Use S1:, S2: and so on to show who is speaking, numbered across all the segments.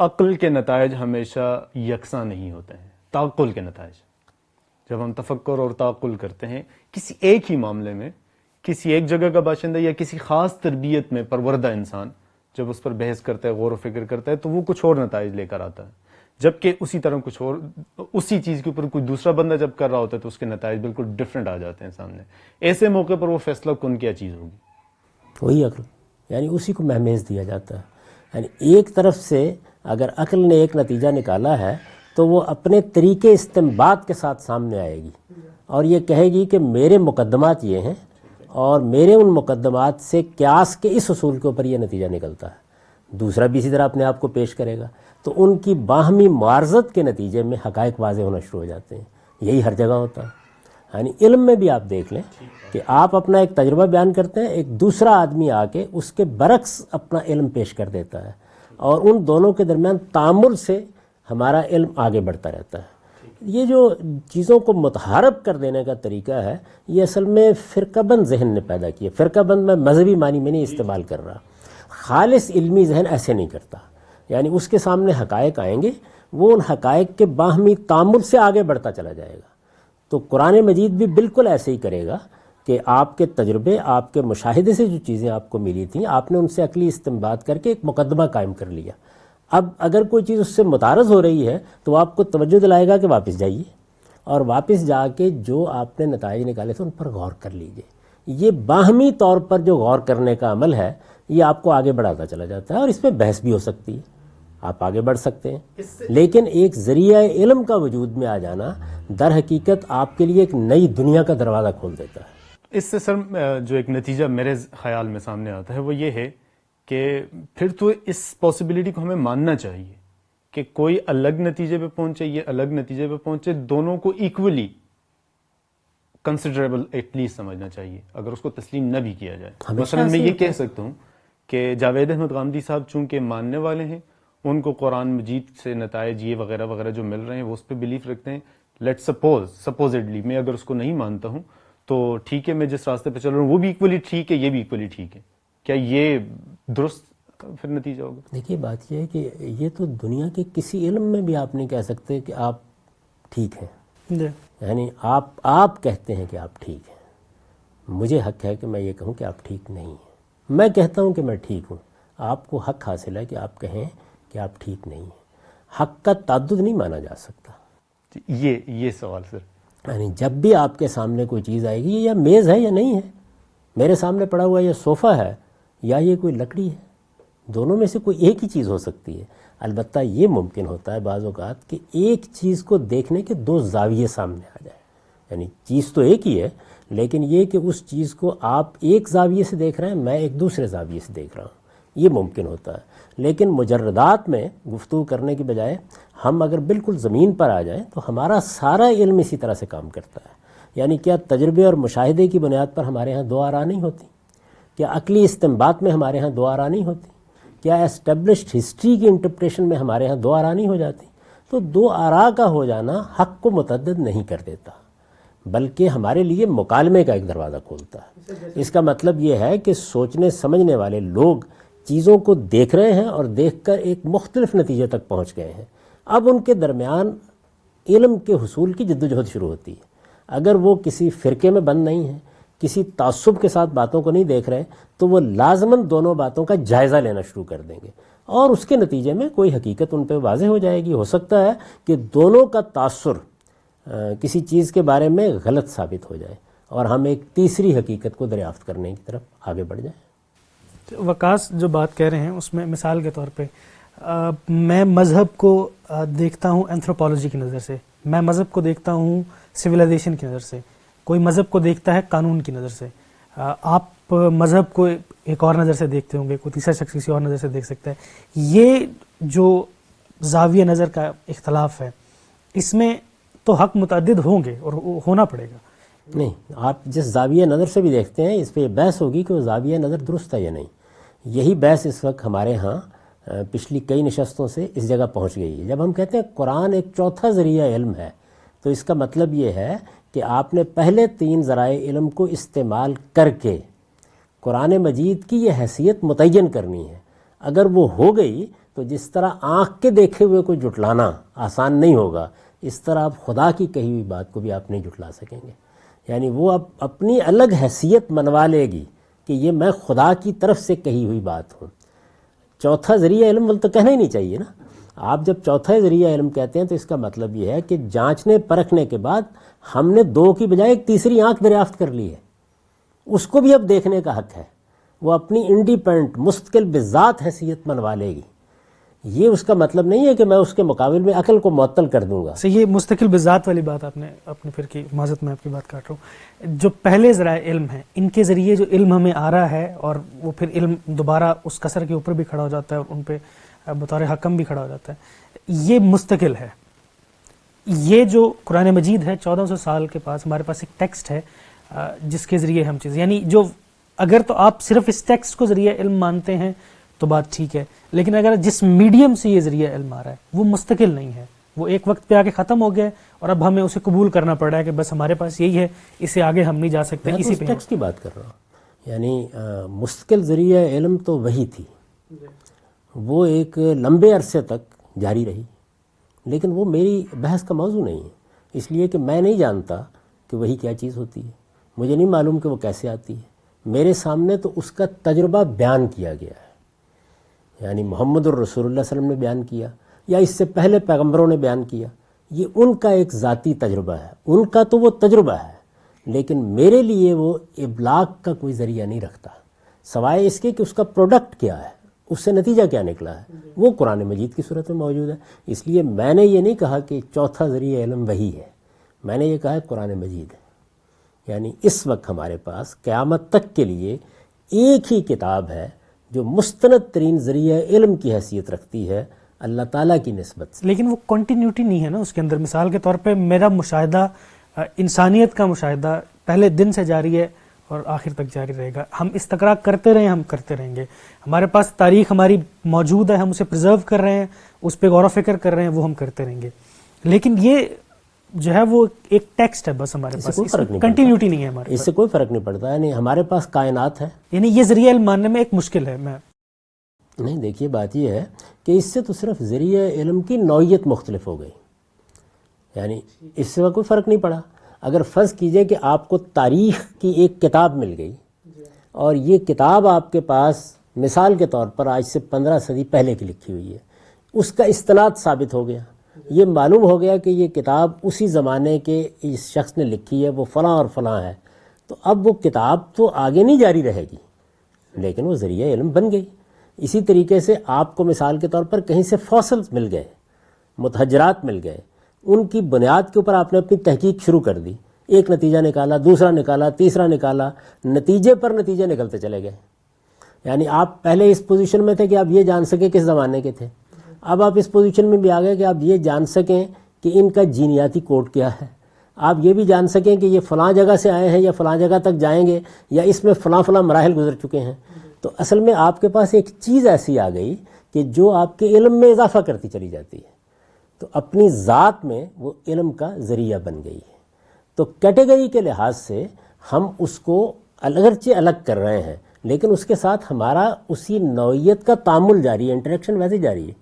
S1: عقل کے نتائج ہمیشہ یکساں نہیں ہوتے ہیں، تعقل کے نتائج. جب ہم تفکر اور تعقل کرتے ہیں کسی ایک ہی معاملے میں، کسی ایک جگہ کا باشندہ یا کسی خاص تربیت میں پروردہ انسان جب اس پر بحث کرتا ہے، غور و فکر کرتا ہے، تو وہ کچھ اور نتائج لے کر آتا ہے. جبکہ اسی طرح کچھ اور، اسی چیز کے اوپر کوئی دوسرا بندہ جب کر رہا ہوتا ہے تو اس کے نتائج بالکل ڈفرینٹ آ جاتے ہیں سامنے. ایسے موقع پر وہ فیصلہ کن کیا چیز ہوگی؟
S2: وہی عقل، یعنی اسی کو مہمیز دیا جاتا ہے. یعنی ایک طرف سے اگر عقل نے ایک نتیجہ نکالا ہے تو وہ اپنے طریقے استنباط کے ساتھ سامنے آئے گی اور یہ کہے گی کہ میرے مقدمات یہ ہیں اور میرے ان مقدمات سے قیاس کے اس اصول کے اوپر یہ نتیجہ نکلتا ہے. دوسرا بھی اسی طرح اپنے آپ کو پیش کرے گا، تو ان کی باہمی معارضت کے نتیجے میں حقائق واضح ہونا شروع ہو جاتے ہیں. یہی ہر جگہ ہوتا ہے. یعنی علم میں بھی آپ دیکھ لیں کہ آپ اپنا ایک تجربہ بیان کرتے ہیں، ایک دوسرا آدمی آ کے اس کے برعکس اپنا علم پیش کر دیتا ہے، اور ان دونوں کے درمیان تعامل سے ہمارا علم آگے بڑھتا رہتا ہے. یہ جو چیزوں کو متحارب کر دینے کا طریقہ ہے، یہ اصل میں فرقہ بند ذہن نے پیدا کیا. فرقہ بند میں مذہبی معنی میں نہیں استعمال کر رہا، خالص علمی ذہن ایسے نہیں کرتا. یعنی اس کے سامنے حقائق آئیں گے، وہ ان حقائق کے باہمی تعامل سے آگے بڑھتا چلا جائے گا. تو قرآن مجید بھی بالکل ایسے ہی کرے گا کہ آپ کے تجربے، آپ کے مشاہدے سے جو چیزیں آپ کو ملی تھیں، آپ نے ان سے عقلی استنباط کر کے ایک مقدمہ قائم کر لیا. اب اگر کوئی چیز اس سے متعارض ہو رہی ہے تو آپ کو توجہ دلائے گا کہ واپس جائیے اور واپس جا کے جو آپ نے نتائج نکالے تھے ان پر غور کر لیجئے. یہ باہمی طور پر جو غور کرنے کا عمل ہے یہ آپ کو آگے بڑھاتا چلا جاتا ہے، اور اس پہ بحث بھی ہو سکتی ہے، آپ آگے بڑھ سکتے ہیں. لیکن ایک ذریعہ علم کا وجود میں آ جانا در حقیقت آپ کے لیے ایک نئی دنیا کا دروازہ کھول دیتا ہے.
S1: اس سے سر جو ایک نتیجہ میرے خیال میں سامنے آتا ہے وہ یہ ہے کہ پھر تو اس پاسبلٹی کو ہمیں ماننا چاہیے کہ کوئی الگ نتیجے پہ پہنچے، یہ الگ نتیجے پہ پہنچے، دونوں کو ایکولی کنسیڈریبل ایٹ لیسٹ سمجھنا چاہیے اگر اس کو تسلیم نہ بھی کیا جائے. مثلا میں یہ کہہ سکتا ہوں کہ جاوید احمد غامدی صاحب چونکہ ماننے والے ہیں، ان کو قرآن مجید سے نتائج یہ وغیرہ وغیرہ جو مل رہے ہیں وہ اس پہ بلیف رکھتے ہیں. لیٹ سپوزڈلی میں اگر اس کو نہیں مانتا ہوں تو ٹھیک ہے، میں جس راستے پہ چل رہا ہوں وہ بھی ایکولی ٹھیک ہے، یہ بھی ایکولی ٹھیک ہے. کیا یہ درست پھر نتیجہ ہوگا؟
S2: دیکھیے بات یہ ہے کہ یہ تو دنیا کے کسی علم میں بھی آپ نہیں کہہ سکتے کہ آپ ٹھیک ہیں. یعنی آپ کہتے ہیں کہ آپ ٹھیک ہیں، مجھے حق ہے کہ میں یہ کہوں کہ آپ ٹھیک نہیں ہیں. میں کہتا ہوں کہ میں ٹھیک ہوں، آپ کو حق حاصل ہے کہ آپ کہیں کہ آپ ٹھیک نہیں ہیں. حق کا تعدد نہیں مانا جا سکتا.
S1: یہ سوال سر،
S2: یعنی جب بھی آپ کے سامنے کوئی چیز آئے گی، یہ یا میز ہے یا نہیں ہے، میرے سامنے پڑا ہوا یہ صوفہ ہے یا یہ کوئی لکڑی ہے، دونوں میں سے کوئی ایک ہی چیز ہو سکتی ہے. البتہ یہ ممکن ہوتا ہے بعض اوقات کہ ایک چیز کو دیکھنے کے دو زاویے سامنے آ جائے. یعنی چیز تو ایک ہی ہے، لیکن یہ کہ اس چیز کو آپ ایک زاویے سے دیکھ رہے ہیں، میں ایک دوسرے زاویے سے دیکھ رہا ہوں، یہ ممکن ہوتا ہے. لیکن مجردات میں گفتگو کرنے کی بجائے ہم اگر بالکل زمین پر آ جائیں تو ہمارا سارا علم اسی طرح سے کام کرتا ہے. یعنی کیا تجربے اور مشاہدے کی بنیاد پر ہمارے ہاں دو آراء نہیں ہوتی؟ کیا عقلی استنباط میں ہمارے ہاں دو آراء نہیں ہوتی؟ کیا اسٹیبلشڈ ہسٹری کی انٹرپریشن میں ہمارے ہاں دو آراء نہیں ہو جاتی؟ تو دو آراء کا ہو جانا حق کو متعدد نہیں کر دیتا، بلکہ ہمارے لیے مکالمے کا ایک دروازہ کھولتا ہے. اس کا مطلب یہ ہے کہ سوچنے سمجھنے والے لوگ چیزوں کو دیکھ رہے ہیں اور دیکھ کر ایک مختلف نتیجے تک پہنچ گئے ہیں. اب ان کے درمیان علم کے حصول کی جدوجہد شروع ہوتی ہے. اگر وہ کسی فرقے میں بند نہیں ہیں، کسی تعصب کے ساتھ باتوں کو نہیں دیکھ رہے، تو وہ لازماً دونوں باتوں کا جائزہ لینا شروع کر دیں گے اور اس کے نتیجے میں کوئی حقیقت ان پہ واضح ہو جائے گی. ہو سکتا ہے کہ دونوں کا تاثر کسی چیز کے بارے میں غلط ثابت ہو جائے اور ہم ایک تیسری حقیقت کو دریافت کرنے کی طرف آگے بڑھ جائیں.
S3: وقاص جو بات کہہ رہے ہیں اس میں مثال کے طور پہ میں مذہب کو دیکھتا ہوں اینتھروپولوجی کی نظر سے، میں مذہب کو دیکھتا ہوں سویلائزیشن کی نظر سے، کوئی مذہب کو دیکھتا ہے قانون کی نظر سے، آپ مذہب کو ایک اور نظر سے دیکھتے ہوں گے، کوئی تیسرا شخص کسی اور نظر سے دیکھ سکتا ہے. یہ جو زاویہ نظر کا اختلاف ہے اس میں تو حق متعدد ہوں گے اور ہونا پڑے گا.
S2: نہیں، آپ جس زاویہ نظر سے بھی دیکھتے ہیں اس پہ یہ بحث ہوگی کہ وہ زاویہ نظر درست ہے یا نہیں. یہی بحث اس وقت ہمارے ہاں پچھلی کئی نشستوں سے اس جگہ پہنچ گئی ہے. جب ہم کہتے ہیں قرآن ایک چوتھا ذریعہ علم ہے تو اس کا مطلب یہ ہے کہ آپ نے پہلے 3 ذرائع علم کو استعمال کر کے قرآن مجید کی یہ حیثیت متعین کرنی ہے. اگر وہ ہو گئی تو جس طرح آنکھ کے دیکھے ہوئے کو جھٹلانا آسان نہیں ہوگا، اس طرح آپ خدا کی کہی ہوئی بات کو بھی آپ نہیں جھٹلا سکیں گے. یعنی وہ اب اپنی الگ حیثیت منوا لے گی کہ یہ میں خدا کی طرف سے کہی ہوئی بات ہوں. چوتھا ذریعہ علم تو کہنا ہی نہیں چاہیے نا. آپ جب چوتھا ذریعہ علم کہتے ہیں تو اس کا مطلب یہ ہے کہ جانچنے پرکھنے کے بعد ہم نے دو کی بجائے ایک تیسری آنکھ دریافت کر لی ہے، اس کو بھی اب دیکھنے کا حق ہے. وہ اپنی انڈیپینڈنٹ مستقل بذات حیثیت منوا لے گی. یہ اس کا مطلب نہیں ہے کہ میں اس کے مقابل میں عقل کو معطل کر دوں گا.
S3: یہ مستقل بذات والی بات آپ نے اپنے پھر کی معذرت میں آپ کی بات کاٹ رہا ہوں. جو پہلے ذرائع علم ہیں ان کے ذریعے جو علم ہمیں آ رہا ہے اور وہ پھر علم دوبارہ اس کثر کے اوپر بھی کھڑا ہو جاتا ہے اور ان پہ بطور حکم بھی کھڑا ہو جاتا ہے، یہ مستقل ہے. یہ جو قرآن مجید ہے 1400 سال کے پاس ہمارے پاس ایک ٹیکسٹ ہے جس کے ذریعے ہم چیز، یعنی جو اگر تو آپ صرف اس ٹیکسٹ کو ذریعہ علم مانتے ہیں تو بات ٹھیک ہے، لیکن اگر جس میڈیم سے یہ ذریعہ علم آ رہا ہے وہ مستقل نہیں ہے، وہ ایک وقت پہ آ کے ختم ہو گیا اور اب ہمیں اسے قبول کرنا پڑ رہا ہے کہ بس ہمارے پاس یہی ہے، اسے آگے ہم نہیں جا سکتے. اسی پہ
S2: ٹیکسٹ کی بات کر رہا ہوں. یعنی مستقل ذریعہ علم تو وہی تھی، وہ ایک لمبے عرصے تک جاری رہی، لیکن وہ میری بحث کا موضوع نہیں ہے، اس لیے کہ میں نہیں جانتا کہ وہی کیا چیز ہوتی ہے، مجھے نہیں معلوم کہ وہ کیسے آتی ہے. میرے سامنے تو اس کا تجربہ بیان کیا گیا ہے، یعنی محمد الرسول اللہ صلی اللہ علیہ وسلم نے بیان کیا یا اس سے پہلے پیغمبروں نے بیان کیا. یہ ان کا ایک ذاتی تجربہ ہے، ان کا تو وہ تجربہ ہے، لیکن میرے لیے وہ ابلاغ کا کوئی ذریعہ نہیں رکھتا، سوائے اس کے کہ اس کا پروڈکٹ کیا ہے، اس سے نتیجہ کیا نکلا ہے، وہ قرآن مجید کی صورت میں موجود ہے. اس لیے میں نے یہ نہیں کہا کہ چوتھا ذریعہ علم وہی ہے، میں نے یہ کہا ہے قرآن مجید ہے. یعنی اس وقت ہمارے پاس قیامت تک کے لیے ایک ہی کتاب ہے جو مستند ترین ذریعہ علم کی حیثیت رکھتی ہے اللہ تعالیٰ کی نسبت سے.
S3: لیکن وہ کنٹینیوٹی نہیں ہے نا اس کے اندر. مثال کے طور پہ میرا مشاہدہ انسانیت کا مشاہدہ پہلے دن سے جاری ہے اور آخر تک جاری رہے گا. ہم استقرا کرتے رہے، ہم کرتے رہیں گے. ہمارے پاس تاریخ ہماری موجود ہے، ہم اسے پرزرو کر رہے ہیں، اس پہ غور و فکر کر رہے ہیں، وہ ہم کرتے رہیں گے. لیکن یہ جو ہے وہ ایک ٹیکسٹ ہے بس ہمارے پاس، کنٹینیوٹی نہیں ہے ہمارے پاس.
S2: اس سے کوئی فرق نہیں پڑتا. یعنی ہمارے پاس کائنات ہے،
S3: یعنی یہ ذریعہ علم ماننے میں ایک مشکل ہے. میں
S2: نہیں، دیکھیے بات یہ ہے کہ اس سے تو صرف ذریعہ علم کی نوعیت مختلف ہو گئی، یعنی اس سے کوئی فرق نہیں پڑا. اگر فرض کیجئے کہ آپ کو تاریخ کی ایک کتاب مل گئی اور یہ کتاب آپ کے پاس مثال کے طور پر آج سے 15 صدی پہلے کی لکھی ہوئی ہے، اس کا استناد ثابت ہو گیا، یہ معلوم ہو گیا کہ یہ کتاب اسی زمانے کے اس شخص نے لکھی ہے، وہ فلاں اور فلاں ہے، تو اب وہ کتاب تو آگے نہیں جاری رہے گی لیکن وہ ذریعہ علم بن گئی. اسی طریقے سے آپ کو مثال کے طور پر کہیں سے فوسلز مل گئے، متحجرات مل گئے، ان کی بنیاد کے اوپر آپ نے اپنی تحقیق شروع کر دی، ایک نتیجہ نکالا، دوسرا نکالا، تیسرا نکالا، نتیجے پر نتیجے نکلتے چلے گئے. یعنی آپ پہلے اس پوزیشن میں تھے کہ آپ یہ جان سکیں کس زمانے کے تھے، اب آپ اس پوزیشن میں بھی آ گئے کہ آپ یہ جان سکیں کہ ان کا جینیاتی کوڈ کیا ہے، آپ یہ بھی جان سکیں کہ یہ فلاں جگہ سے آئے ہیں یا فلاں جگہ تک جائیں گے یا اس میں فلاں فلاں مراحل گزر چکے ہیں. تو اصل میں آپ کے پاس ایک چیز ایسی آ گئی کہ جو آپ کے علم میں اضافہ کرتی چلی جاتی ہے، تو اپنی ذات میں وہ علم کا ذریعہ بن گئی ہے. تو کیٹیگری کے لحاظ سے ہم اس کو اگرچہ الگ کر رہے ہیں لیکن اس کے ساتھ ہمارا اسی نوعیت کا تعامل جاری ہے، انٹریکشن ویسے جاری ہے.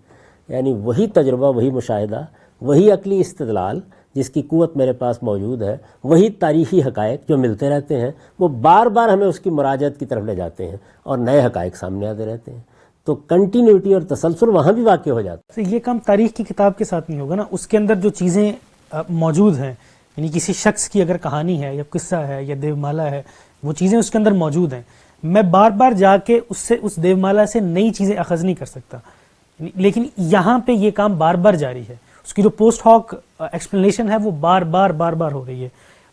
S2: یعنی وہی تجربہ، وہی مشاہدہ، وہی عقلی استدلال جس کی قوت میرے پاس موجود ہے، وہی تاریخی حقائق جو ملتے رہتے ہیں، وہ بار بار ہمیں اس کی مراجعت کی طرف لے جاتے ہیں اور نئے حقائق سامنے آتے رہتے ہیں. تو کنٹینیوٹی اور تسلسل وہاں بھی واقع ہو جاتا ہے.
S3: یہ کام تاریخ کی کتاب کے ساتھ نہیں ہوگا نا، اس کے اندر جو چیزیں موجود ہیں، یعنی کسی شخص کی اگر کہانی ہے یا قصہ ہے یا دیومالا ہے، وہ چیزیں اس کے اندر موجود ہیں. میں بار بار جا کے اس دیومالا سے نئی چیزیں اخذ نہیں کر سکتا، لیکن یہاں پہ یہ کام بار بار جاری ہے. اس کی جو پوسٹ ہاک ایکسپلینیشن ہے وہ بار بار ہو رہی ہے.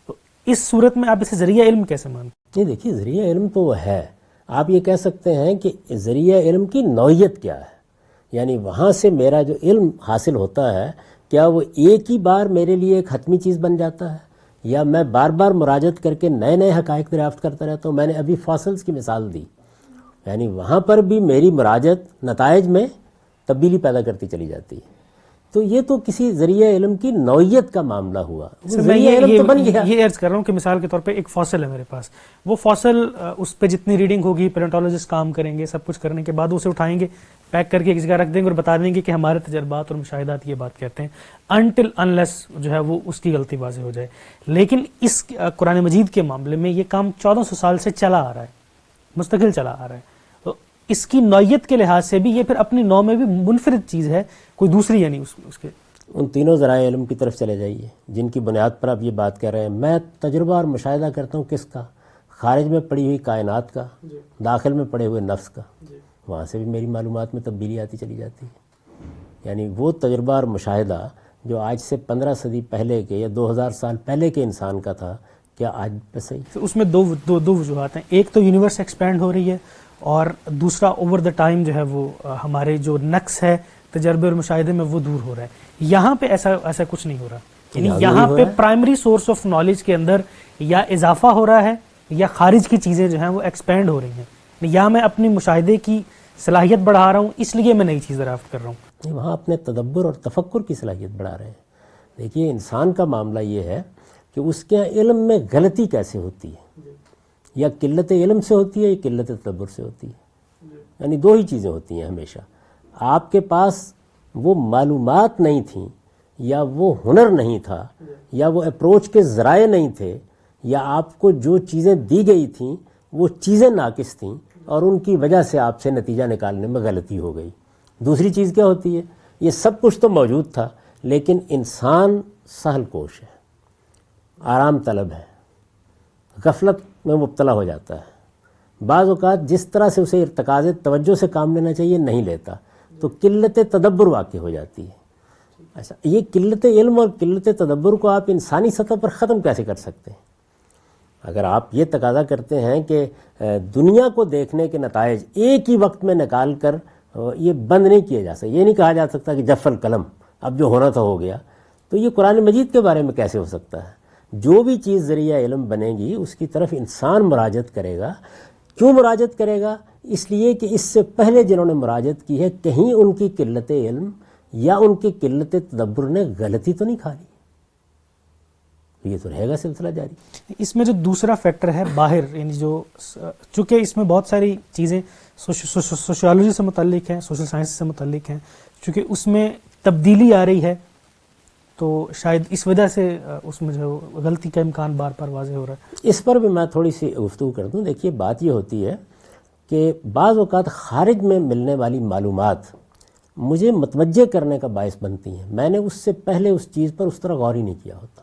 S3: تو اس صورت میں آپ اسے ذریعہ علم کیسے مانتے؟
S2: یہ دیکھیے ذریعہ علم تو وہ ہے، آپ یہ کہہ سکتے ہیں کہ ذریعہ علم کی نوعیت کیا ہے، یعنی وہاں سے میرا جو علم حاصل ہوتا ہے کیا وہ ایک ہی بار میرے لیے ایک حتمی چیز بن جاتا ہے یا میں بار بار مراجعت کر کے نئے نئے حقائق دریافت کرتا رہتا ہوں. میں نے ابھی فاسلز کی مثال دی، یعنی وہاں پر بھی میری مراجعت نتائج میں تبدیلی پیدا کرتی چلی جاتی ہے. تو یہ تو کسی ذریعہ علم کی نوعیت کا معاملہ ہوا، ذریعہ علم تو بن گیا.
S3: یہ عرض کر رہا ہوں کہ مثال کے طور پہ ایک فاسل ہے میرے پاس، وہ فاسل اس پہ جتنی ریڈنگ ہوگی پیلیونٹولوجسٹ کام کریں گے، سب کچھ کرنے کے بعد اسے اٹھائیں گے، پیک کر کے ایک جگہ رکھ دیں گے اور بتا دیں گے کہ ہمارے تجربات اور مشاہدات یہ بات کہتے ہیں, انٹل انلیس جو ہے وہ اس کی غلطی واضح ہو جائے. لیکن اس قرآن مجید کے معاملے میں یہ کام 1400 سال سے چلا آ رہا ہے, مستقل چلا آ رہا ہے. تو اس کی نوعیت کے لحاظ سے بھی یہ پھر اپنی نوع میں بھی منفرد چیز ہے, کوئی دوسری یعنی اس کے.
S2: ان تینوں ذرائع علم کی طرف چلے جائیے جن کی بنیاد پر آپ یہ بات کہہ رہے ہیں. میں تجربہ اور مشاہدہ کرتا ہوں کس کا؟ خارج میں پڑی ہوئی کائنات کا, داخل میں پڑے ہوئے نفس کا. وہاں سے بھی میری معلومات میں تبدیلی آتی چلی جاتی ہے. یعنی وہ تجربہ اور مشاہدہ جو آج سے 15 صدی پہلے کے یا 2000 سال پہلے کے انسان کا تھا, کیا آج پہ صحیح؟
S3: تو اس میں دو وجوہات ہیں. ایک تو یونیورس ایکسپینڈ ہو رہی ہے, اور دوسرا اوور دا ٹائم جو ہے وہ ہمارے جو نقص ہے تجربے اور مشاہدے میں وہ دور ہو رہا ہے. یہاں پہ ایسا کچھ نہیں ہو رہا. یعنی یہاں پہ پرائمری سورس آف نالج کے اندر یا اضافہ ہو رہا ہے یا خارج کی چیزیں جو ہیں وہ ایکسپینڈ ہو رہی ہیں. یا میں اپنی مشاہدے کی صلاحیت بڑھا رہا ہوں اس لیے میں نئی چیز دریافت کر رہا ہوں.
S2: وہاں اپنے تدبر اور تفکر کی صلاحیت بڑھا رہے ہیں. دیکھیے انسان کا معاملہ یہ ہے کہ اس کے علم میں غلطی کیسے ہوتی ہے, یا قلت علم سے ہوتی ہے یا قلت تدبر سے ہوتی ہے. یعنی دو ہی چیزیں ہوتی ہیں ہمیشہ. آپ کے پاس وہ معلومات نہیں تھیں, یا وہ ہنر نہیں تھا, یا وہ اپروچ کے ذرائع نہیں تھے, یا آپ کو جو چیزیں دی گئی تھیں وہ چیزیں ناقص تھیں اور ان کی وجہ سے آپ سے نتیجہ نکالنے میں غلطی ہو گئی. دوسری چیز کیا ہوتی ہے؟ یہ سب کچھ تو موجود تھا لیکن انسان سہل کوش ہے, آرام طلب ہے, غفلت میں مبتلا ہو جاتا ہے. بعض اوقات جس طرح سے اسے ارتکاز توجہ سے کام لینا چاہیے نہیں لیتا, تو قلت تدبر واقع ہو جاتی ہے. ایسا یہ قلت علم اور قلت تدبر کو آپ انسانی سطح پر ختم کیسے کر سکتے ہیں؟ اگر آپ یہ تقاضا کرتے ہیں کہ دنیا کو دیکھنے کے نتائج ایک ہی وقت میں نکال کر یہ بند نہیں کیا جا سکتا, یہ نہیں کہا جا سکتا کہ جف القلم اب جو ہونا تھا ہو گیا, تو یہ قرآن مجید کے بارے میں کیسے ہو سکتا ہے؟ جو بھی چیز ذریعہ علم بنے گی اس کی طرف انسان مراجعت کرے گا. کیوں مراجعت کرے گا؟ اس لیے کہ اس سے پہلے جنہوں نے مراجعت کی ہے کہیں ان کی قلت علم یا ان کی قلت تدبر نے غلطی تو نہیں کھا لی. یہ تو رہے گا سلسلہ جاری.
S3: اس میں جو دوسرا فیکٹر ہے باہر, یعنی جو چونکہ اس میں بہت ساری چیزیں سوشیالوجی سے متعلق ہیں, سوشل سائنس سے متعلق ہیں, چونکہ اس میں تبدیلی آ رہی ہے تو شاید اس وجہ سے اس میں جو غلطی کا امکان بار بار واضح ہو رہا ہے.
S2: اس پر بھی میں تھوڑی سی گفتگو کر دوں. دیکھیے بات یہ ہوتی ہے کہ بعض اوقات خارج میں ملنے والی معلومات مجھے متوجہ کرنے کا باعث بنتی ہیں. میں نے اس سے پہلے اس چیز پر اس طرح غور ہی نہیں کیا ہوتا.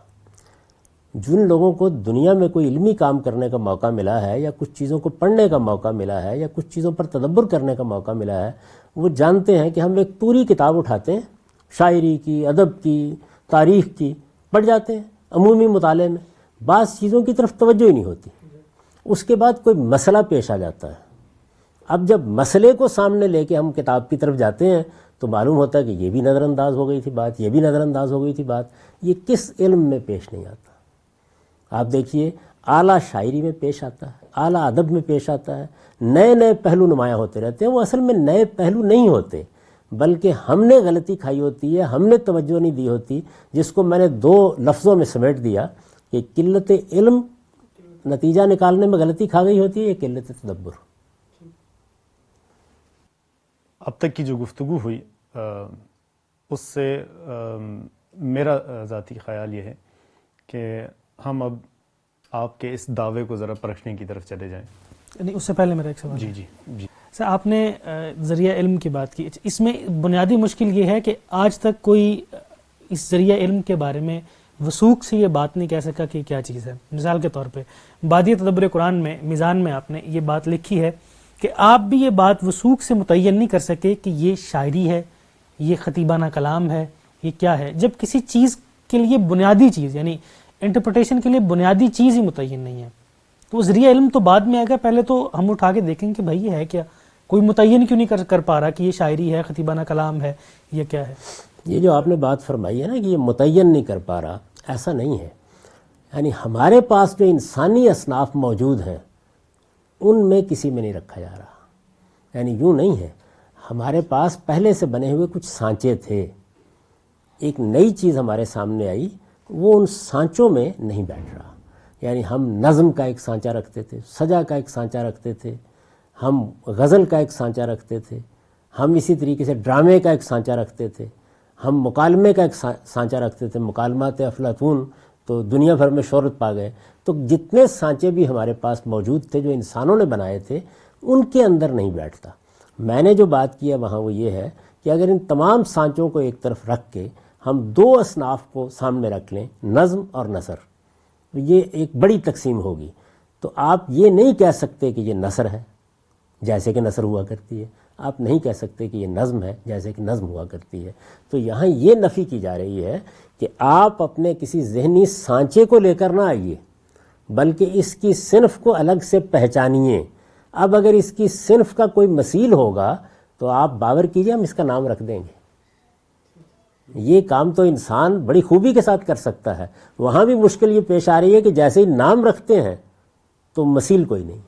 S2: جن لوگوں کو دنیا میں کوئی علمی کام کرنے کا موقع ملا ہے, یا کچھ چیزوں کو پڑھنے کا موقع ملا ہے, یا کچھ چیزوں پر تدبر کرنے کا موقع ملا ہے, وہ جانتے ہیں کہ ہم ایک پوری کتاب اٹھاتے ہیں, شاعری کی, ادب کی, تاریخ کی, پڑھ جاتے ہیں عمومی مطالعے میں, بعض چیزوں کی طرف توجہ ہی نہیں ہوتی. اس کے بعد کوئی مسئلہ پیش آ جاتا ہے. اب جب مسئلے کو سامنے لے کے ہم کتاب کی طرف جاتے ہیں تو معلوم ہوتا ہے کہ یہ بھی نظر انداز ہو گئی تھی بات, یہ بھی نظر انداز ہو گئی تھی بات. یہ کس علم میں پیش نہیں آتا؟ آپ دیکھیے اعلیٰ شاعری میں پیش آتا ہے, اعلیٰ ادب میں پیش آتا ہے, نئے نئے پہلو نمایاں ہوتے رہتے ہیں. وہ اصل میں نئے پہلو نہیں ہوتے بلکہ ہم نے غلطی کھائی ہوتی ہے, ہم نے توجہ نہیں دی ہوتی, جس کو میں نے دو لفظوں میں سمیٹ دیا کہ قلت علم نتیجہ نکالنے میں غلطی کھا گئی ہوتی ہے, یہ قلت تدبر.
S1: اب تک کی جو گفتگو ہوئی اس سے میرا ذاتی خیال یہ ہے کہ ہم اب آپ کے اس دعوے کو ذرا پرکھنے کی طرف چلے جائیں.
S3: نہیں, اس سے پہلے میرا ایک سوال.
S1: جی
S3: سر, آپ نے ذریعہ علم کی بات کی. اس میں بنیادی مشکل یہ ہے کہ آج تک کوئی اس ذریعہ علم کے بارے میں وثوق سے یہ بات نہیں کہہ سکا کہ کیا چیز ہے. مثال کے طور پہ بادیہ تدبر قرآن میں میزان میں آپ نے یہ بات لکھی ہے کہ آپ بھی یہ بات وثوق سے متعین نہیں کر سکے کہ یہ شاعری ہے, یہ خطیبانہ کلام ہے, یہ کیا ہے, جب کسی چیز کے لیے بنیادی چیز یعنی انٹرپریٹیشن کے لیے بنیادی چیز ہی متعین نہیں ہے. تو ذریعہ علم تو بعد میں آئے گا, پہلے تو ہم اٹھا کے دیکھیں کہ بھائی یہ ہے کیا, کوئی متعین کیوں نہیں کر پا رہا کہ یہ شاعری ہے, خطیبانہ کلام ہے, یہ کیا ہے.
S2: یہ جو آپ نے بات فرمائی ہے نا کہ یہ متعین نہیں کر پا رہا, ایسا نہیں ہے. یعنی ہمارے پاس جو انسانی اصناف موجود ہیں ان میں کسی میں نہیں رکھا جا رہا. یعنی یوں نہیں ہے, ہمارے پاس پہلے سے بنے ہوئے کچھ سانچے تھے, ایک نئی چیز ہمارے سامنے آئی, وہ ان سانچوں میں نہیں بیٹھ رہا. یعنی ہم نظم کا ایک سانچہ رکھتے تھے, سجا کا ایک سانچہ رکھتے تھے, ہم غزل کا ایک سانچہ رکھتے تھے, ہم اسی طریقے سے ڈرامے کا ایک سانچہ رکھتے تھے، ہم مکالمے کا ایک سانچہ رکھتے تھے، مکالمات افلاطون تو دنیا بھر میں شہرت پا گئے. تو جتنے سانچے بھی ہمارے پاس موجود تھے جو انسانوں نے بنائے تھے ان کے اندر نہیں بیٹھتا. میں نے جو بات کی ہے وہاں وہ یہ ہے کہ اگر ان تمام سانچوں کو ایک طرف رکھ کے ہم دو اصناف کو سامنے رکھ لیں، نظم اور نثر، تو یہ ایک بڑی تقسیم ہوگی. تو آپ یہ نہیں کہہ سکتے کہ یہ نثر ہے جیسے کہ نثر ہوا کرتی ہے، آپ نہیں کہہ سکتے کہ یہ نظم ہے جیسے کہ نظم ہوا کرتی ہے. تو یہاں یہ نفی کی جا رہی ہے کہ آپ اپنے کسی ذہنی سانچے کو لے کر نہ آئیے بلکہ اس کی صنف کو الگ سے پہچانیے. اب اگر اس کی صنف کا کوئی مثیل ہوگا تو آپ باور کیجئے ہم اس کا نام رکھ دیں گے. یہ کام تو انسان بڑی خوبی کے ساتھ کر سکتا ہے. وہاں بھی مشکل یہ پیش آ رہی ہے کہ جیسے ہی نام رکھتے ہیں تو مثیل کوئی نہیں.